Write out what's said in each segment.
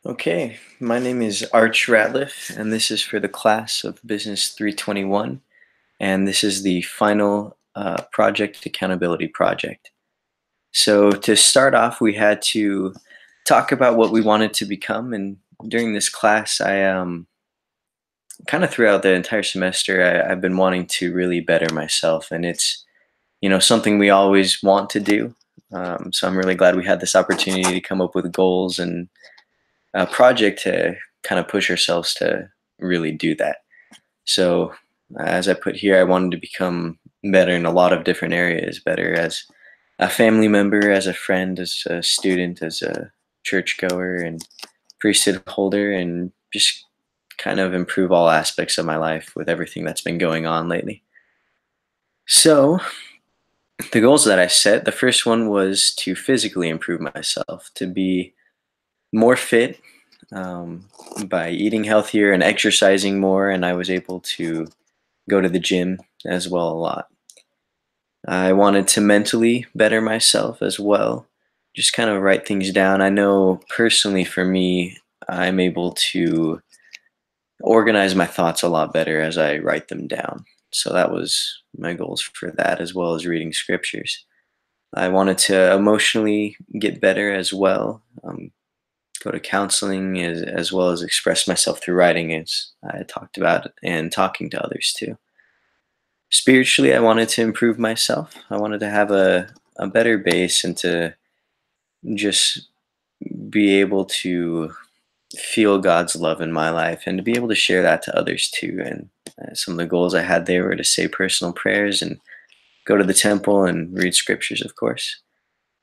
Okay, my name is Arch Ratliff, and this is for the class of Business 321, and this is the final project accountability project. So to start off, we had to talk about what we wanted to become, and during this class, I kind of throughout the entire semester, I've been wanting to really better myself, and it's something we always want to do. So I'm really glad we had this opportunity to come up with goals and a project to kind of push ourselves to really do that. So, as I put here, I wanted to become better in a lot of different areas, better as a family member, as a friend, as a student, as a churchgoer, and priesthood holder, and just kind of improve all aspects of my life with everything that's been going on lately. So, the goals that I set, the first one was to physically improve myself, to be more fit um, by eating healthier and exercising more, and I was able to go to the gym as well a lot. I wanted to mentally better myself as well, just kind of write things down. I know personally for me, I'm able to organize my thoughts a lot better as I write them down. So that was my goals for that, as well as reading scriptures. I wanted to emotionally get better as well. Go to counseling as well as express myself through writing, as I talked about, and talking to others too. Spiritually, I wanted to improve myself. I wanted to have a better base and to just be able to feel God's love in my life and to be able to share that to others too. And some of the goals I had there were to say personal prayers and go to the temple and read scriptures, of course.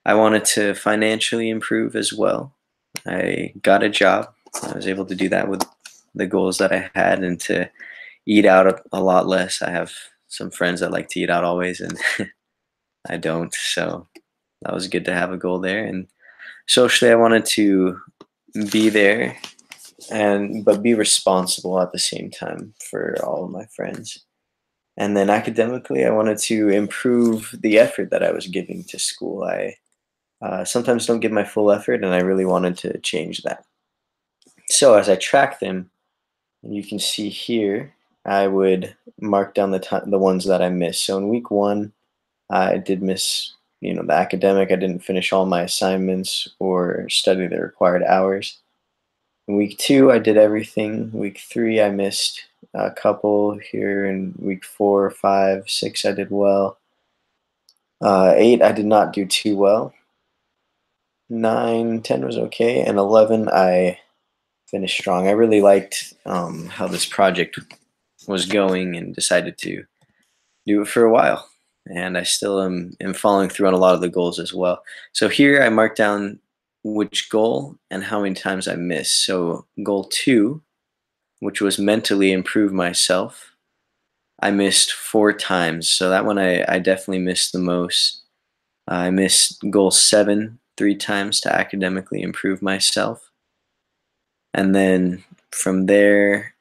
I wanted to financially improve as well. I got a job. I was able to do that with the goals that I had and to eat out a lot less. I have some friends that like to eat out always, and I don't. So that was good to have a goal there. And socially, I wanted to be there and but be responsible at the same time for all of my friends. And then academically, I wanted to improve the effort that I was giving to school. I sometimes don't give my full effort, and I really wanted to change that. So as I track them, and you can see here, I would mark down the ones that I missed. So in week one, I did miss, the academic. I didn't finish all my assignments or study the required hours. In week two, I did everything. Week three, I missed a couple here. In week four, five, six, I did well. Eight, I did not do too well. Nine, 10 was okay, and 11, I finished strong. I really liked how this project was going and decided to do it for a while. And I still am following through on a lot of the goals as well. So here I marked down which goal and how many times I missed. So goal two, which was mentally improve myself, I missed four times. So that one I definitely missed the most. I missed goal seven three times to academically improve myself. And then from there,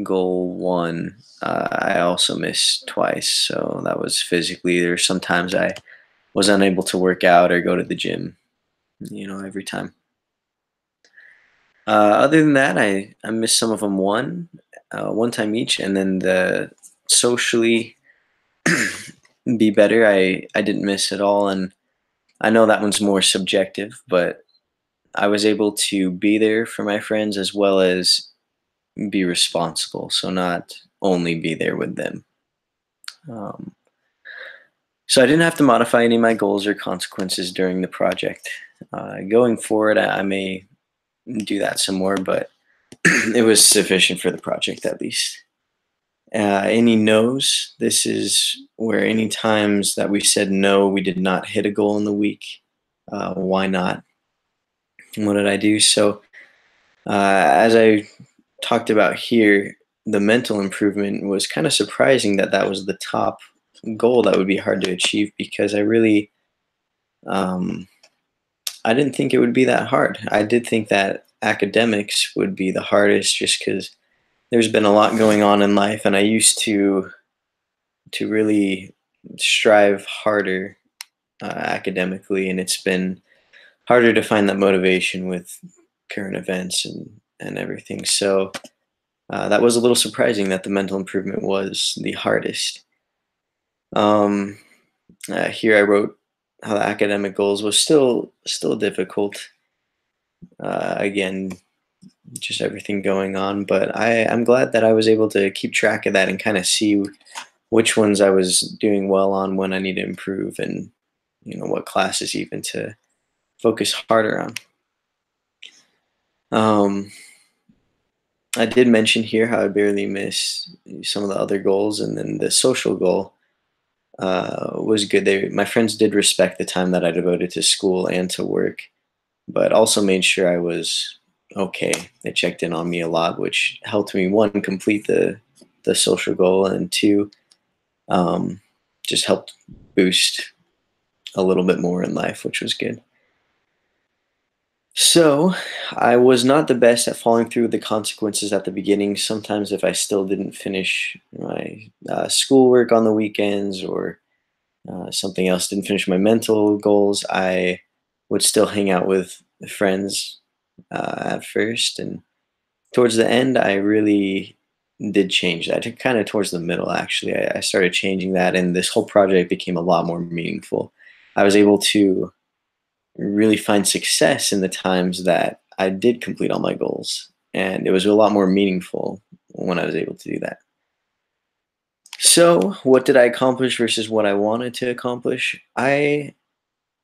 goal one, I also missed twice. So that was physically. There's sometimes I was unable to work out or go to the gym, every time. Other than that, I missed some of them one time each. And then the socially be better, I didn't miss at all. And I know that one's more subjective, but I was able to be there for my friends as well as be responsible. So not only be there with them. Um, so I didn't have to modify any of my goals or consequences during the project. Going forward, I may do that some more, but it was sufficient for the project at least. Any no's? This is where any times that we said no, we did not hit a goal in the week. Why not? What did I do? So, as I talked about here, the mental improvement was kind of surprising that that was the top goal that would be hard to achieve because um, I didn't think it would be that hard. I did think that academics would be the hardest just because there's been a lot going on in life, and I used to really strive harder academically, and it's been harder to find that motivation with current events and everything. So that was a little surprising that the mental improvement was the hardest. Um, Here I wrote how the academic goals was still difficult. Again, just everything going on, but I'm glad that I was able to keep track of that and kind of see which ones I was doing well on, when I need to improve, and what classes even to focus harder on. Um, I did mention here how I barely miss some of the other goals, and then the social goal was good. My friends did respect the time that I devoted to school and to work, but also made sure I was okay. They checked in on me a lot, which helped me, one, complete the social goal, and two, um, just helped boost a little bit more in life, which was good. So, I was not the best at following through with the consequences at the beginning. Sometimes, if I still didn't finish my schoolwork on the weekends, or something else, didn't finish my mental goals, I would still hang out with friends at first. And towards the end, I really did change that. Kind of towards the middle, actually, I started changing that, and this whole project became a lot more meaningful. I was able to really find success in the times that I did complete all my goals. And it was a lot more meaningful when I was able to do that. So, what did I accomplish versus what I wanted to accomplish? I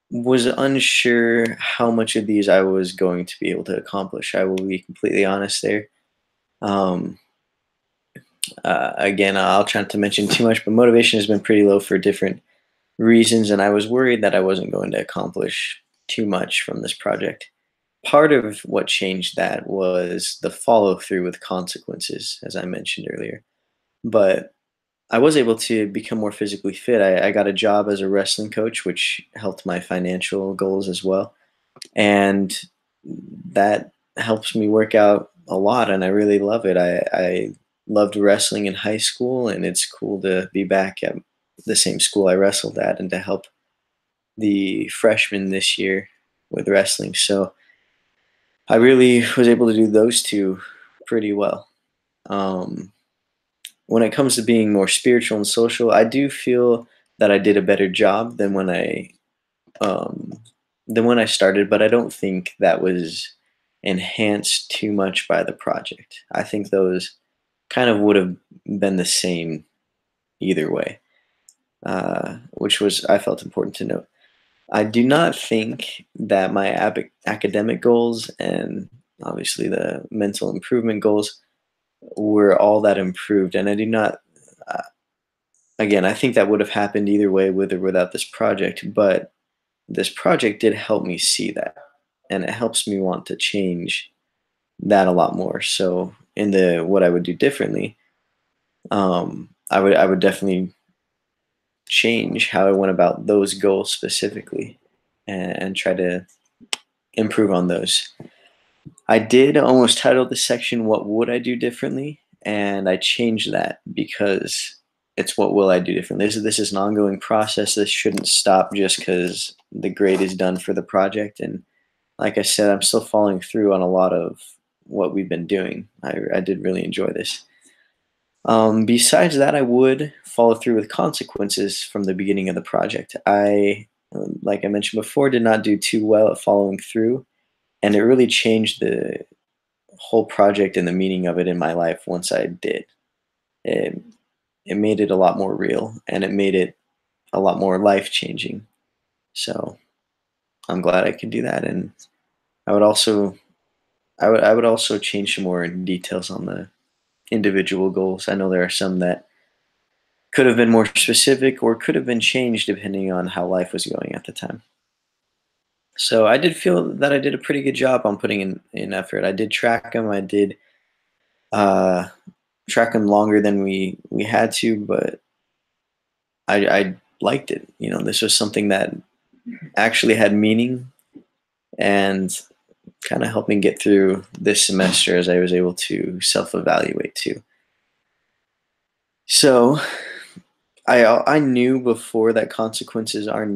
was unsure how much of these I was going to be able to accomplish. I will be completely honest there. Um, Again, I'll try not to mention too much, but motivation has been pretty low for different reasons, and I was worried that I wasn't going to accomplish too much from this project. Part of what changed that was the follow through with consequences, as I mentioned earlier. But I was able to become more physically fit. I got a job as a wrestling coach, which helped my financial goals as well. And that helps me work out a lot, and I really love it. I loved wrestling in high school, and it's cool to be back at the same school I wrestled at and to help the freshmen this year with wrestling. So I really was able to do those two pretty well. Um, when it comes to being more spiritual and social, I do feel that I did a better job um, than when I started, but I don't think that was enhanced too much by the project. I think those kind of would have been the same either way, which was, I felt, important to note. I do not think that my academic goals and obviously the mental improvement goals were all that improved, and I do not. Uh, Again, I think that would have happened either way, with or without this project. But this project did help me see that, and it helps me want to change that a lot more. So, in the what I would do differently, I would definitely change how I went about those goals specifically, and try to improve on those. I did almost title this section "What Would I Do Differently," and I changed that because it's "What Will I Do Differently." This is an ongoing process. This shouldn't stop just because the grade is done for the project. And like I said, I'm still following through on a lot of what we've been doing. I did really enjoy this. Besides that, I would follow through with consequences from the beginning of the project. Like I mentioned before, did not do too well at following through, and it really changed the whole project and the meaning of it in my life once I did. It, it made it a lot more real, and it made it a lot more life changing. So I'm glad I could do that. And I would also I would also change some more details on the individual goals. I know there are some that could have been more specific or could have been changed depending on how life was going at the time. So I did feel that I did a pretty good job on putting in effort. I did track them. I did uh, track them longer than we had to, but I liked it. This was something that actually had meaning, and kind of helped me get through this semester as I was able to self-evaluate too. So I knew before that consequences are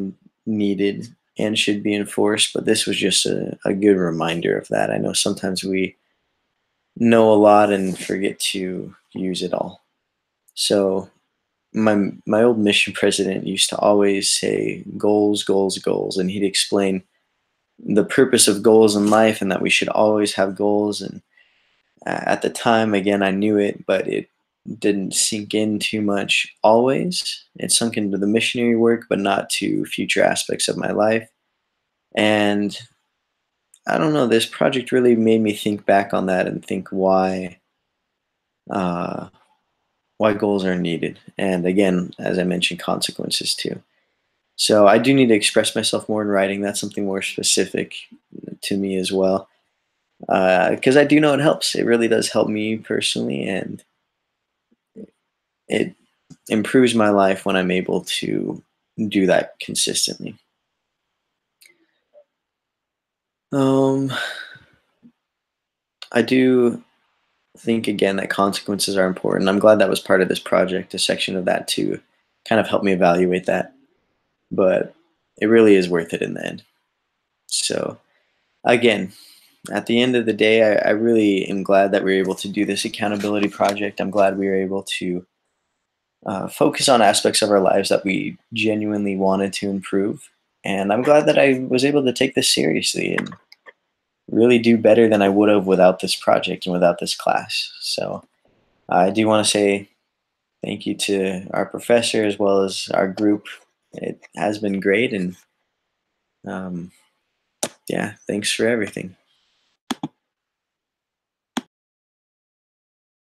needed and should be enforced, but this was just a good reminder of that. I know sometimes we know a lot and forget to use it all. So my old mission president used to always say goals, goals, goals, and he'd explain the purpose of goals in life and that we should always have goals. And at the time, again, I knew it, but it didn't sink in too much always. It sunk into the missionary work, but not to future aspects of my life. And I don't know, this project really made me think back on that and think uh, why goals are needed. And again, as I mentioned, consequences too. So I do need to express myself more in writing. That's something more specific to me as well, because I do know it helps. It really does help me personally, and it improves my life when I'm able to do that consistently. Um, I do think again that consequences are important. I'm glad that was part of this project, a section of that to kind of help me evaluate that. But it really is worth it in the end. So again, at the end of the day, I really am glad that we were able to do this accountability project. I'm glad we were able to focus on aspects of our lives that we genuinely wanted to improve. And I'm glad that I was able to take this seriously and really do better than I would have without this project and without this class. So I do want to say thank you to our professor as well as our group. It has been great. And um, yeah, thanks for everything.